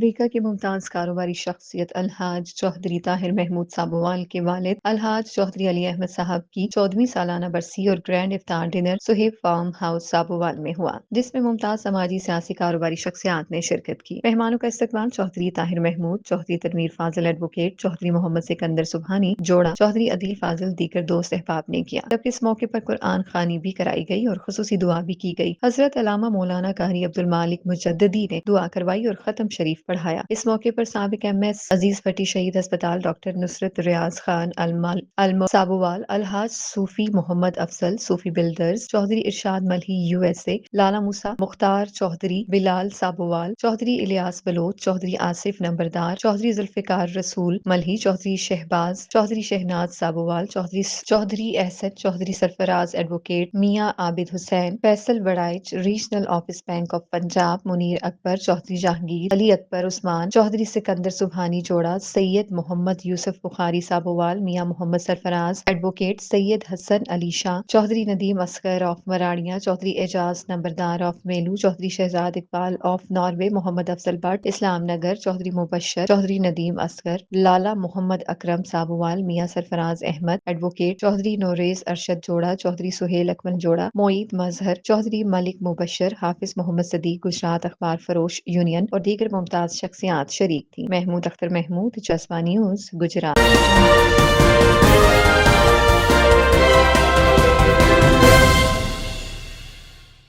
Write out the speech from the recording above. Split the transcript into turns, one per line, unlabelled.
امریکہ کے ممتاز کاروباری شخصیت الحاج چوہدری طاہر محمود سابوال کے والد الحاج چوہدری علی احمد صاحب کی 14ویں سالانہ برسی اور گرینڈ افطار ڈنر سہیب فارم ہاؤس سابوال میں ہوا، جس میں ممتاز سماجی سیاسی کاروباری شخصیات نے شرکت کی۔ مہمانوں کا استقبال چوہدری طاہر محمود، چوہدری تنویر فاضل ایڈوکیٹ، چوہدری محمد سکندر سبحانی جوڑا، چوہدری عدیل فاضل دیگر دوست احباب نے کیا، جبکہ اس موقع پر قرآن خوانی بھی کرائی گئی اور خصوصی دعا بھی کی گئی۔ حضرت علامہ مولانا قاری عبد المالک مجددی نے دعا کروائی اور ختم شریف پڑھایا۔ اس موقع پر سابق ایم ایس عزیز پٹی شہید ہسپتال doctor Nusrat Riyadh Khan Sabowal, Alhaj Sufi Muhammad Afzal Sufi builders, Chaudhry Irshad Malhi U S A, Lala Musa Mukhtar Chaudhry, Bilal Sabowal, Chaudhry Ilyas Baloch, Chaudhry Asif نمبردار، Chaudhry Zulfiqar Rasool Malhi, Chaudhry Shahbaz, Chaudhry Shahnaz Sabowal, Chaudhry Ahsan, Chaudhry Sarfraz advocate, Mian Abid Hussain, Faisal Warraich, regional office bank of Punjab, Munir Akbar, Chaudhry Jahangir, Ali Akbar Usman, Chaudhry Sikandar Subhani Jora, Syed Muhammad Yousuf Bukhari Sabowal, Mian Muhammad Sarfaraz advocate, Syed Hassan Ali Shah, Chaudhry Nadeem Asghar of Muraryan, Chaudhry Ijaz نمبردار of Melo, Chaudhry Shahzad Iqbal of Norway, Muhammad Afzal Butt Islam Nagar, Chaudhry Mubashir, Chaudhry Nadeem Asghar, Lala Muhammad Akram Sabowal, Mian Sarfraz Ahmed advocate, Chaudhry Nauraiz Arshad Jora, Chaudhry Sohail اکمل جوڑا، معید مظہر، چوہدری ملک مبشر، حافظ محمد صدیق گجرات اخبار فروش یونین اور دیگر ممتاز شخصیات شریک تھیں۔ محمود اختر محمود، جذبہ نیوز، گجرات۔